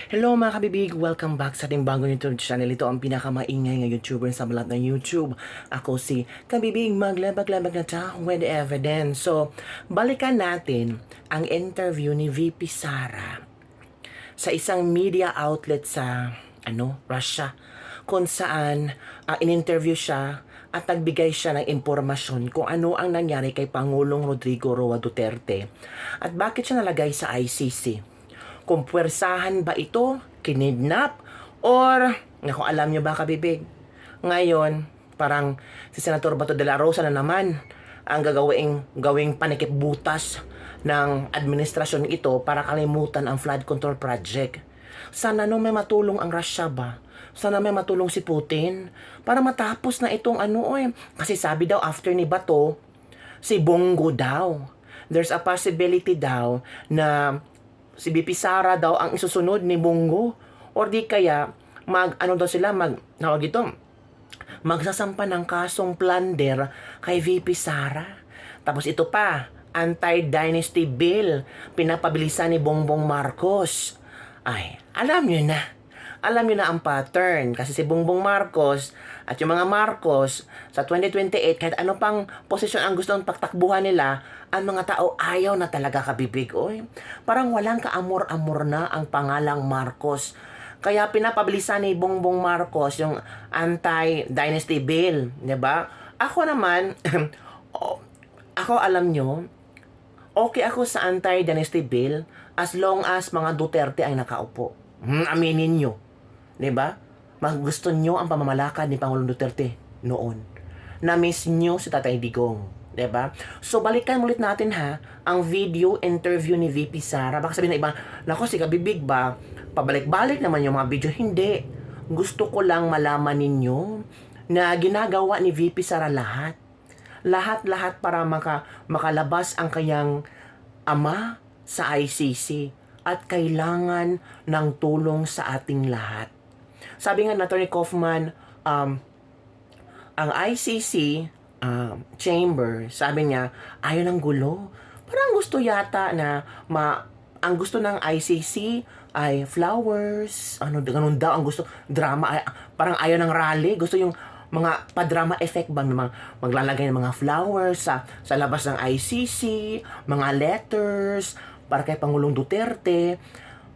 Hello mga kabibig! Welcome back sa ating bagong YouTube channel. Ito ang pinakamaingay na YouTuber sa balat ng YouTube. Ako si Kabibig, maglabag-labag na tao with evidence. So, balikan natin ang interview ni VP Sara sa isang media outlet sa Russia, kung saan in-interview siya at nagbigay siya ng impormasyon kung ano ang nangyari kay Pangulong Rodrigo Roa Duterte at bakit siya nalagay sa ICC. Kung puwersahan ba ito, kinidnap, or, naku, alam nyo ba kabibig, ngayon, parang si Senator Bato de la Rosa na naman ang gawing panikip butas ng administrasyon ito para kalimutan ang flood control project. Sana may matulong ang Russia ba? Sana may matulong si Putin para matapos na itong Kasi sabi daw after ni Bato, si Bongo daw. There's a possibility daw na si BP Sara daw ang isusunod ni Bongo, or di kaya magsasampa ng kasong plunder kay VP Sara. Tapos ito pa, anti-dynasty bill pinapabilisan ni Bongbong Marcos. Ay, alam nyo na. Alam nyo na ang pattern. Kasi si Bongbong Marcos at yung mga Marcos sa 2028, kahit ano pang posisyon ang gustong pagtakbuhan nila, ang mga tao ayaw na talaga kabibig. Oy, parang walang kaamor-amor na ang pangalang Marcos. Kaya pinapabilisan ni Bongbong Marcos yung anti-dynasty bill. Diba? Ako naman, ako alam nyo, okay ako sa anti-dynasty bill as long as mga Duterte ay nakaupo. Aminin nyo. 'Di ba? Gusto nyo ang pamamalakad ni Pangulong Duterte noon. Na-miss nyo si Tatay Digong. 'Di ba? So balikan ulit natin ang video interview ni VP Sara. Baka sabihin ng iba, nako si Kabibig ba, pabalik-balik naman yung mga video. Hindi. Gusto ko lang malaman ninyo na ginagawa ni VP Sara lahat. Lahat-lahat para makalabas ang kanyang ama sa ICC at kailangan ng tulong sa ating lahat. Sabi nga na Attorney Kaufman, ang ICC chamber, sabi niya, ayaw ng gulo. Parang gusto yata na ang gusto ng ICC ay flowers, ganun daw ang gusto, drama, parang ayaw ng rally, gusto yung mga pa-drama effect ba, maglalagay ng mga flowers sa labas ng ICC, mga letters, para kay Pangulong Duterte.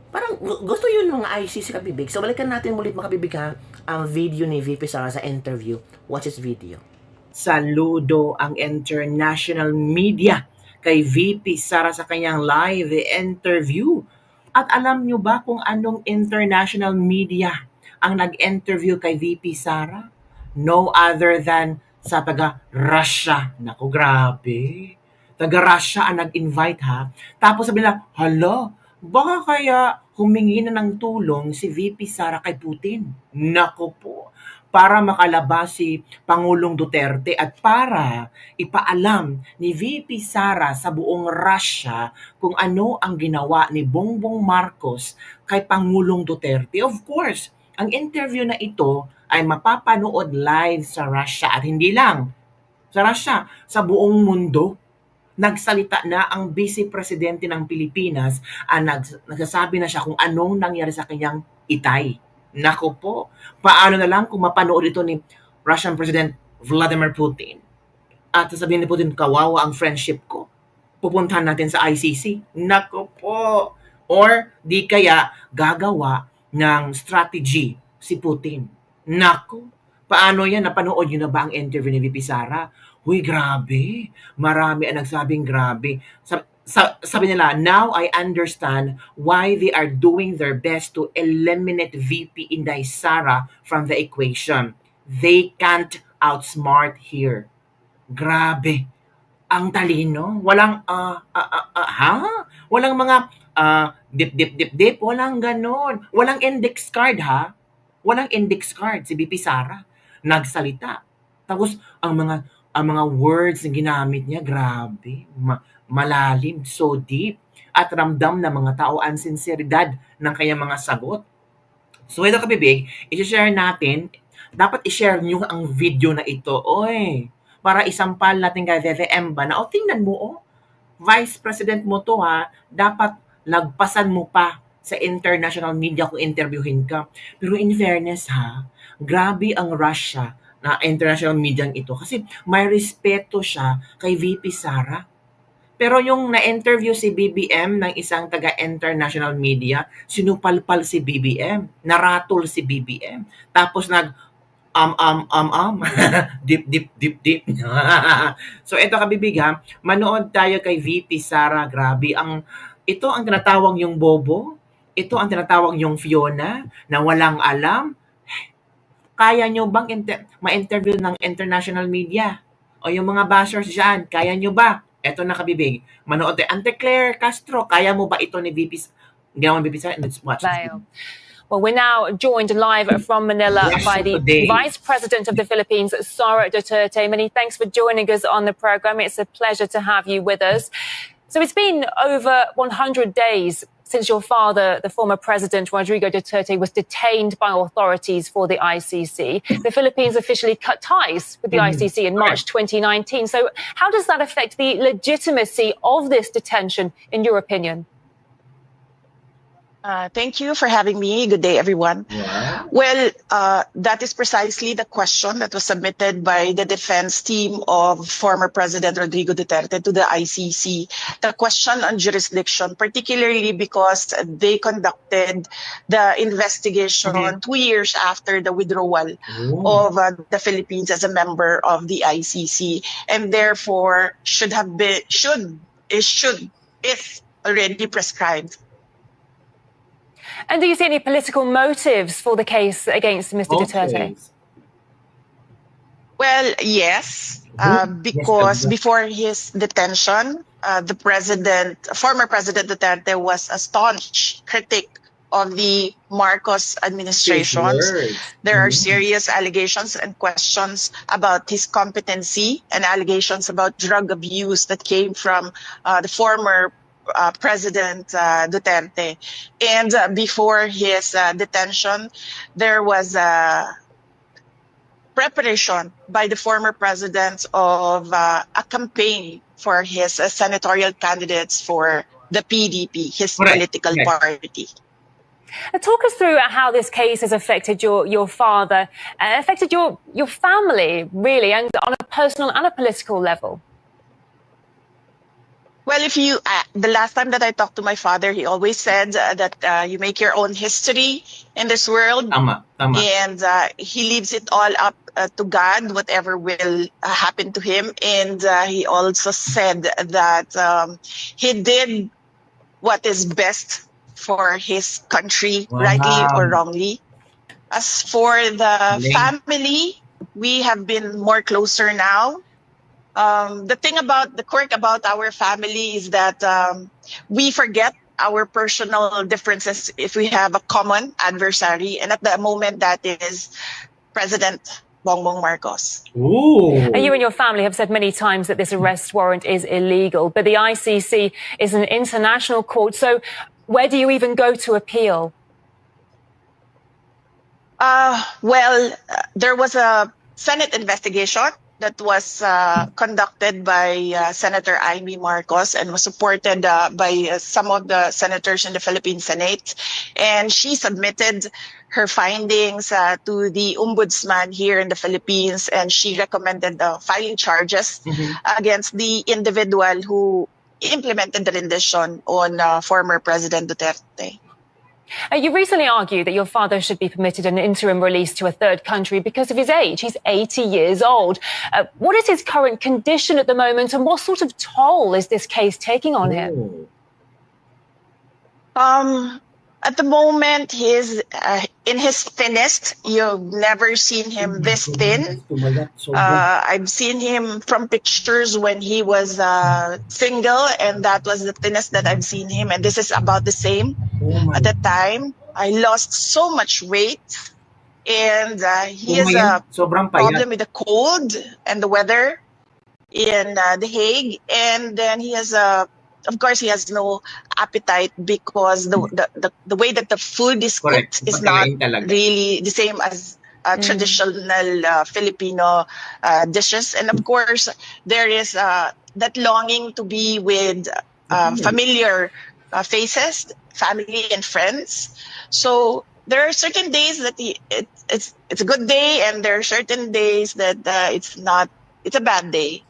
Parang gusto yun mga ICC kabibig. So balikan natin mulit mga kabibig ang video ni VP Sara sa interview. Watch this video. Saludo ang international media kay VP Sara sa kanyang live interview. At alam nyo ba kung anong international media ang nag-interview kay VP Sara? No other than sa taga-Russia. Naku, grabe. Taga-Russia ang nag-invite Tapos sabi nila, hala, baka kaya humingi na ng tulong si VP Sara kay Putin. Nako po, para makalabas si Pangulong Duterte at para ipaalam ni VP Sara sa buong Russia kung ano ang ginawa ni Bongbong Marcos kay Pangulong Duterte. Of course, ang interview na ito ay mapapanood live sa Russia at hindi lang sa Russia, sa buong mundo. Nagsalita na ang Vice Presidente ng Pilipinas nagsasabi na siya kung anong nangyari sa kanyang itay. Nako po, paano na lang kung mapanood ito ni Russian President Vladimir Putin? At sasabihin ni Putin, kawawa ang friendship ko. Pupuntahan natin sa ICC. Nako po. Or di kaya gagawa ng strategy si Putin. Nako, paano yan? Napanood nyo na ba ang interview ni VP Sara? Huy, grabe. Marami ang nagsabing grabe. Sabi nila, now I understand why they are doing their best to eliminate VP Inday Sara from the equation. They can't outsmart here. Grabe. Ang talino. Walang, Walang mga dip. Walang ganon. Walang index card, Walang index card si VP Sara. Nagsalita. Tapos, ang mga words na ginamit niya, grabe, malalim, so deep, at ramdam ng mga tao ang sinseridad ng kanyang mga sagot. So ito kabibig, i-share natin, dapat i-share nyo ang video na ito, para isampal natin kay VVM ba na, tingnan mo, Vice President mo to dapat lagpasan mo pa sa international media kung interviewin ka. Pero in fairness ha, grabe ang Russia na international media ito kasi may respeto siya kay VP Sara. Pero yung na-interview si BBM ng isang taga-international media, sinupalpal si BBM, naratol si BBM. Tapos dip, dip, dip, dip. So ito kabibig ha, manood tayo kay VP Sara, grabe. Ito ang tinatawag yung bobo, ito ang tinatawag yung Fiona na walang alam. Kaya nyo bang ma-interview ng international media? O yung mga bashers dyan, kaya nyo ba? Eto na kabibig. Manood tayo. Ante Claire Castro, kaya mo ba ito ni VP? Ginawang VP Sara? Let's watch this. Well, we're now joined live from Manila by the Vice President of the Philippines, Sara Duterte. Many thanks for joining us on the program. It's a pleasure to have you with us. So it's been over 100 days since your father, the former President Rodrigo Duterte, was detained by authorities for the ICC. The Philippines officially cut ties with the ICC in March 2019. So how does that affect the legitimacy of this detention, in your opinion? Thank you for having me. Good day, everyone. Yeah. Well, that is precisely the question that was submitted by the defense team of former President Rodrigo Duterte to the ICC. The question on jurisdiction, particularly because they conducted the investigation 2 years after the withdrawal of the Philippines as a member of the ICC, and therefore is already prescribed. And do you see any political motives for the case against Mr. Duterte? Well, yes, because before his detention, former President Duterte was a staunch critic of the Marcos administration. There are serious allegations and questions about his competency and allegations about drug abuse that came from the former President Duterte. And before his detention, there was a preparation by the former president of a campaign for his senatorial candidates for the PDP, his political party. Talk us through how this case has affected your father, affected your family, really, and on a personal and a political level. Well, the last time that I talked to my father, he always said that you make your own history in this world. And he leaves it all up to God, whatever will happen to him. And he also said that he did what is best for his country, rightly or wrongly. As for the family, we have been more closer now. The quirk about our family is that we forget our personal differences if we have a common adversary. And at the moment, that is President Bongbong Marcos. And you and your family have said many times that this arrest warrant is illegal, but the ICC is an international court. So where do you even go to appeal? There was a Senate investigation that was conducted by Senator Amy Marcos and was supported by some of the senators in the Philippine Senate. And she submitted her findings to the ombudsman here in the Philippines, and she recommended filing charges against the individual who implemented the rendition on former President Duterte. You recently argued that your father should be permitted an interim release to a third country because of his age. He's 80 years old. What is his current condition at the moment, and what sort of toll is this case taking on him? At the moment, he's in his thinnest. You've never seen him this thin. I've seen him from pictures when he was single, and that was the thinnest that I've seen him. And this is about the same at the time. I lost so much weight, and he has a problem with the cold and the weather in The Hague. And then he has of course, he has no appetite because the way that the food is cooked is not really the same as traditional Filipino dishes. And of course, there is that longing to be with familiar faces, family and friends. So there are certain days that it's a good day, and there are certain days that it's not. It's a bad day.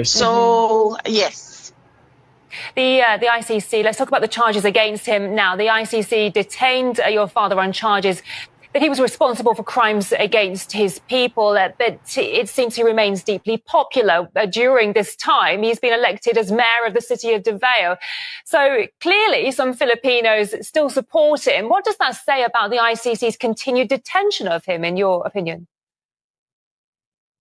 So yes. The ICC, let's talk about the charges against him now. The ICC detained your father on charges that he was responsible for crimes against his people, but it seems he remains deeply popular during this time. He's been elected as mayor of the city of Davao. So clearly some Filipinos still support him. What does that say about the ICC's continued detention of him, in your opinion?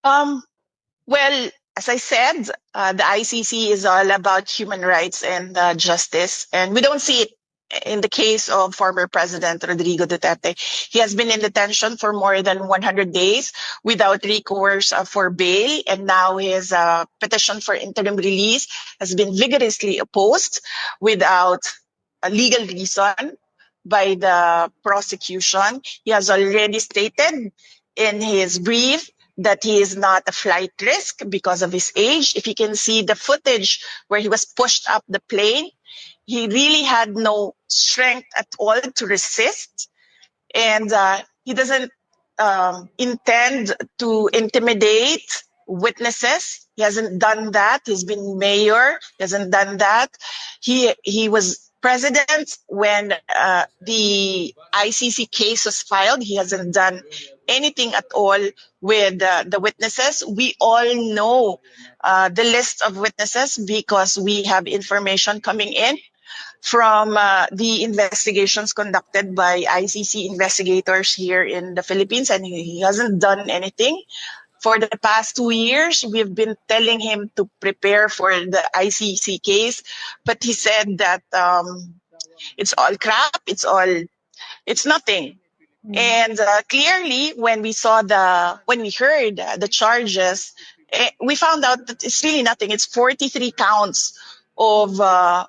Well, as I said, the ICC is all about human rights and justice, and we don't see it in the case of former President Rodrigo Duterte. He has been in detention for more than 100 days without recourse for bail, and now his petition for interim release has been vigorously opposed without a legal reason by the prosecution. He has already stated in his brief that he is not a flight risk because of his age. If you can see the footage where he was pushed up the plane, he really had no strength at all to resist. And he doesn't intend to intimidate witnesses. He hasn't done that. He's been mayor. He hasn't done that. He was president when the ICC case was filed. He hasn't done anything at all with the witnesses. We all know the list of witnesses because we have information coming in from the investigations conducted by ICC investigators here in the Philippines, and he hasn't done anything. For the past 2 years, we've been telling him to prepare for the ICC case, but he said that it's all crap, it's nothing. And clearly, when we heard the charges, we found out that it's really nothing. It's 43 counts of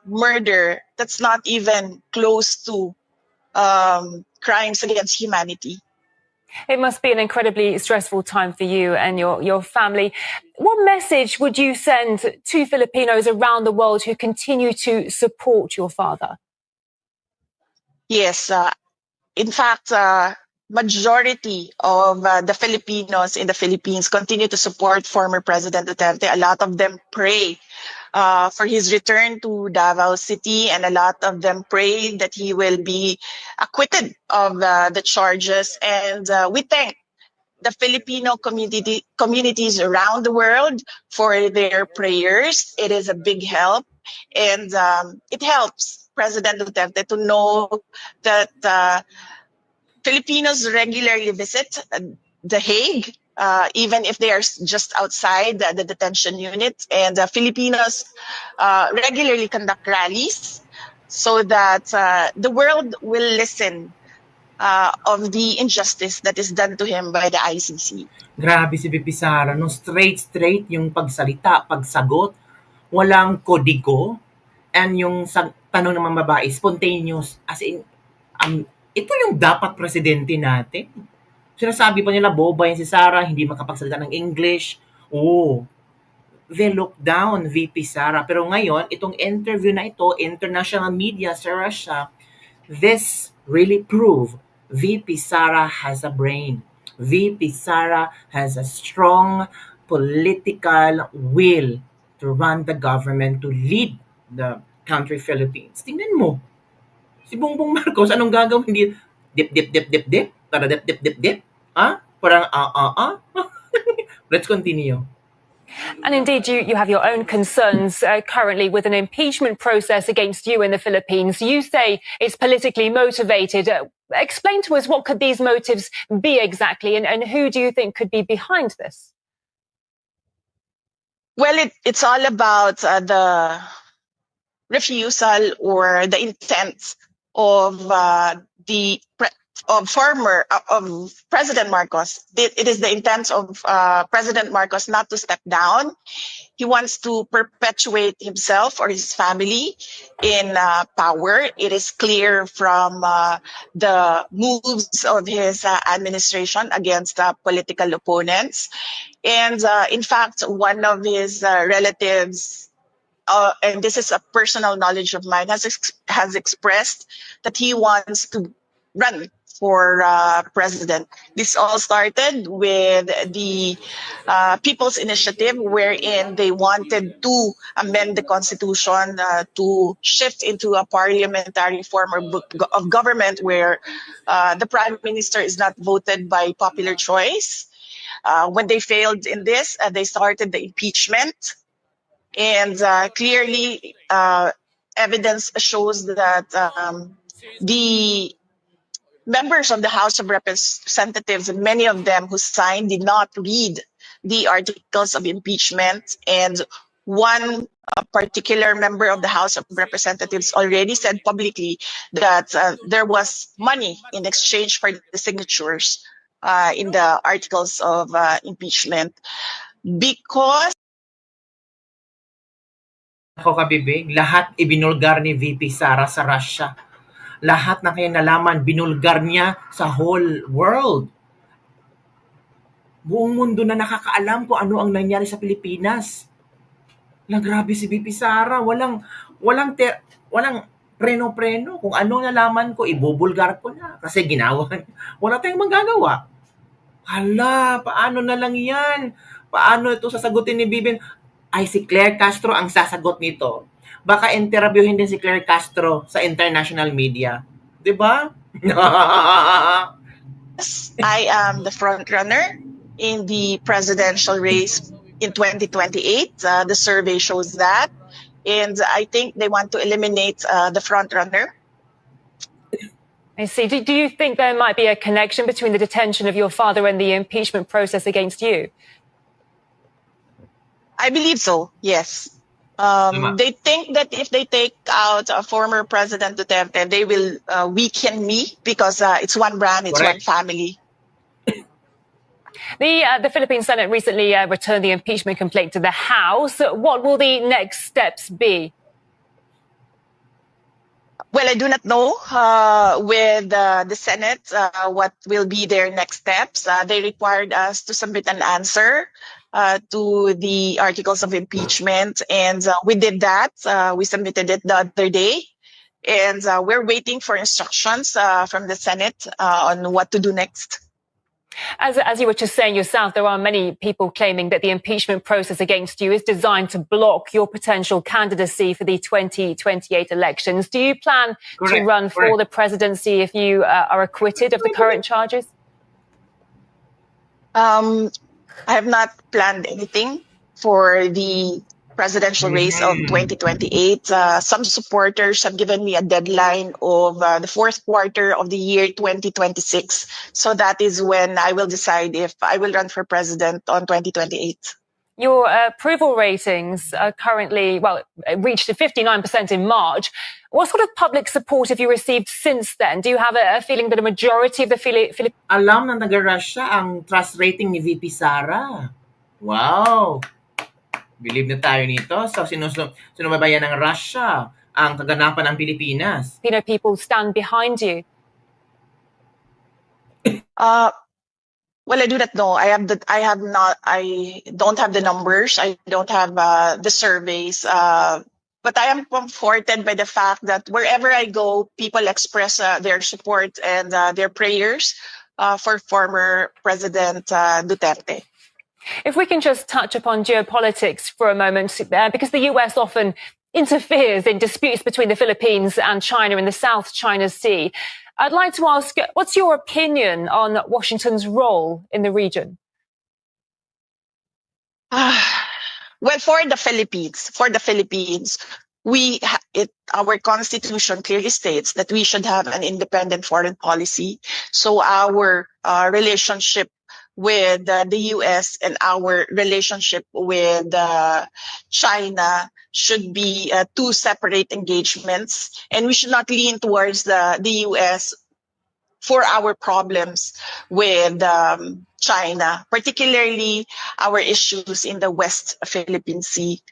murder. That's not even close to crimes against humanity. It must be an incredibly stressful time for you and your family. What message would you send to Filipinos around the world who continue to support your father? Yes, in fact, majority of the Filipinos in the Philippines continue to support former President Duterte. A lot of them pray for his return to Davao City, and a lot of them pray that he will be acquitted of the charges. And we thank the Filipino communities around the world for their prayers. It is a big help, and it helps President Duterte to know that Filipinos regularly visit The Hague, even if they are just outside the detention unit. And Filipinos regularly conduct rallies so that the world will listen of the injustice that is done to him by the ICC. Grabe si VP Sara, no? Straight yung pagsalita, pagsagot. Walang kodigo. And yung tanong ng mga babae, spontaneous. As in, ito yung dapat presidente natin. Sinasabi pa nila, boba yan si Sara, hindi makapagsalita ng English. Oh, they look down, VP Sara. Pero ngayon, itong interview na ito, international media sa Russia, this really prove VP Sara has a brain. VP Sara has a strong political will to run the government, to lead the country Philippines. Tingnan mo, si Bongbong Marcos, anong gagawin? Hindi, dip. Para dip. Parang Let's continue. And indeed, you have your own concerns currently with an impeachment process against you in the Philippines. You say it's politically motivated. Explain to us, what could these motives be exactly, and who do you think could be behind this? Well, it's all about the refusal or the intent of President Marcos. It is the intent of President Marcos not to step down. He wants to perpetuate himself or his family in power. It is clear from the moves of his administration against political opponents. And in fact, one of his relatives and this is a personal knowledge of mine, has expressed that he wants to run for president. This all started with the People's Initiative, wherein they wanted to amend the constitution to shift into a parliamentary form of government where the prime minister is not voted by popular choice. When they failed in this, they started the impeachment. And clearly, evidence shows that the members of the House of Representatives, many of them who signed, did not read the articles of impeachment. And one particular member of the House of Representatives already said publicly that there was money in exchange for the signatures in the articles of impeachment. Because Ako kabibig, lahat ibinulgar ni VP Sara sa Russia. Lahat na kayo nalaman, binulgar niya sa whole world. Buong mundo na nakakaalam kung ano ang nangyari sa Pilipinas. Grabe si VP Sara, walang preno-preno. Kung ano nalaman ko, ibubulgar ko na. Kasi ginawa, wala tayong magagawa. Hala, paano na lang yan? Paano ito sasagutin ni Bibin? Ay, si Claire Castro ang sasagot nito. Baka interviewin din si Claire Castro sa international media. Diba? I am the front runner in the presidential race in 2028. The survey shows that. And I think they want to eliminate the front runner. I see. Do you think there might be a connection between the detention of your father and the impeachment process against you? I believe so, yes. They think that if they take out former President Duterte, they will weaken me because it's one brand, it's Correct. one family. The Philippine Senate recently returned the impeachment complaint to the House. What will the next steps be? Well, I do not know with the Senate what will be their next steps. They required us to submit an answer to the articles of impeachment, and we did that. We submitted it the other day, and we're waiting for instructions from the Senate on what to do next. As you were just saying yourself, there are many people claiming that the impeachment process against you is designed to block your potential candidacy for the 2028 elections. Do you plan to run for the presidency if you are acquitted of the current charges? I have not planned anything for the presidential race of 2028. Some supporters have given me a deadline of the fourth quarter of the year 2026. So that is when I will decide if I will run for president on 2028. Your approval ratings are currently, reached 59% in March. What sort of public support have you received since then? Do you have a feeling that a majority of the Philippines... Alam na nag-Russia ang trust rating ni VP Sara. Wow! Believe na tayo nito. So, sinubabayan ng Russia ang kaganapan ng Pilipinas. Filipino people stand behind you. Well, I do not know. I don't have the numbers. I don't have the surveys. But I am comforted by the fact that wherever I go, people express their support and their prayers for former President Duterte. If we can just touch upon geopolitics for a moment, because the US often interferes in disputes between the Philippines and China in the South China Sea. I'd like to ask, what's your opinion on Washington's role in the region? Well, for the Philippines, our constitution clearly states that we should have an independent foreign policy. So our relationship with the US and our relationship with China should be two separate engagements, and we should not lean towards the US for our problems with China, particularly our issues in the West Philippine Sea.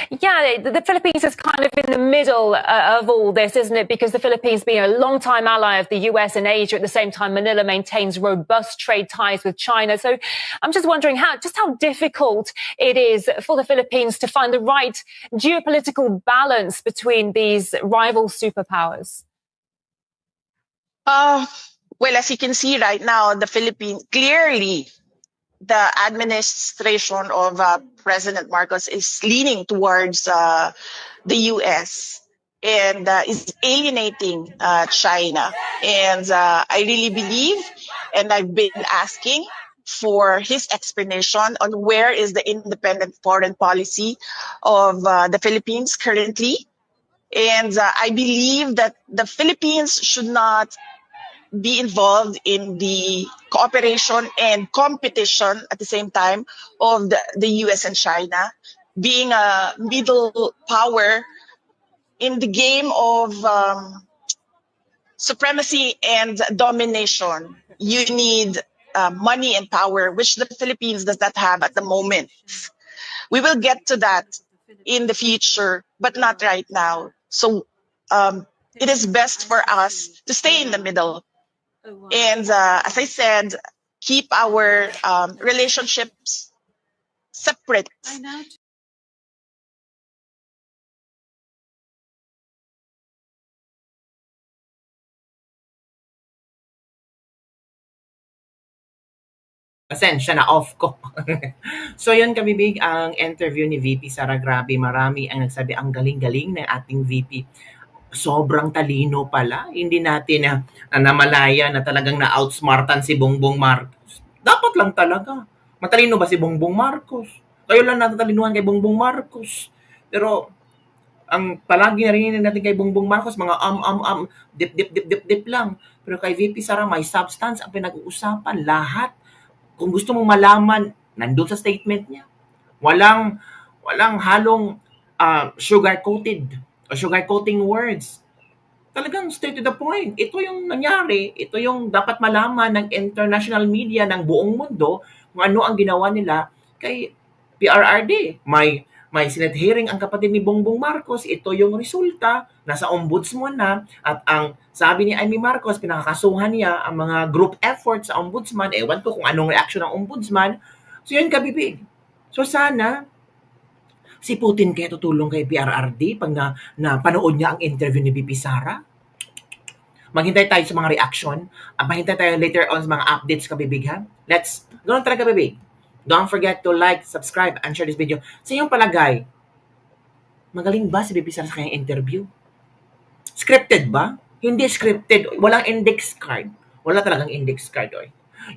Yeah, the Philippines is kind of in the middle of all this, isn't it? Because the Philippines being a long-time ally of the US and Asia, at the same time, Manila maintains robust trade ties with China. So I'm just wondering how difficult it is for the Philippines to find the right geopolitical balance between these rival superpowers. Well, as you can see right now, the Philippines, clearly the administration of President Marcos is leaning towards the US and is alienating China. And I really believe, and I've been asking for his explanation on where is the independent foreign policy of the Philippines currently. And I believe that the Philippines should not be involved in the cooperation and competition at the same time of the US and China, being a middle power in the game of supremacy and domination. You need money and power, which the Philippines does not have at the moment. We will get to that in the future, but not right now. So it is best for us to stay in the middle. And as I said, keep our relationships separate. Pasensya na, off ko. So yun kabibig ang interview ni VP Sara. Grabe, marami ang nagsabi ang galing-galing ng ating VP. Sobrang talino pala. Hindi natin namalaya na talagang na-outsmartan si Bongbong Marcos. Dapat lang talaga. Matalino ba si Bongbong Marcos? Kayo lang natatalinuhan kay Bongbong Marcos. Pero ang palagi narinig natin kay Bongbong Marcos, mga dip lang. Pero kay VP Sara, may substance ang pinag-uusapan. Lahat. Kung gusto mong malaman, nandun sa statement niya. Walang halong sugar-coated o sugar-coating words. Talagang straight to the point. Ito yung nangyari. Ito yung dapat malaman ng international media ng buong mundo kung ano ang ginawa nila kay PRRD. May Senate hearing ang kapatid ni Bongbong Marcos. Ito yung resulta. Nasa ombudsman na. At ang sabi ni Amy Marcos, pinakakasuhan niya ang mga group efforts sa ombudsman. Ewan ko kung anong reaction ng ombudsman. So yun kabibig. So sana si Putin kaya tutulong kay PRRD pag na panood niya ang interview ni VP Sara. Maghintay tayo sa mga reaction. At maghintay tayo later on sa mga updates kabibig ha. Ganun talaga kabibig. Don't forget to like, subscribe, and share this video. Sa iyong palagay, magaling ba si VP Sara sa kanyang interview? Scripted ba? Hindi scripted. Walang index card. Wala talagang index card.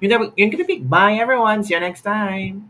Yun kabibig. Bye everyone. See you next time.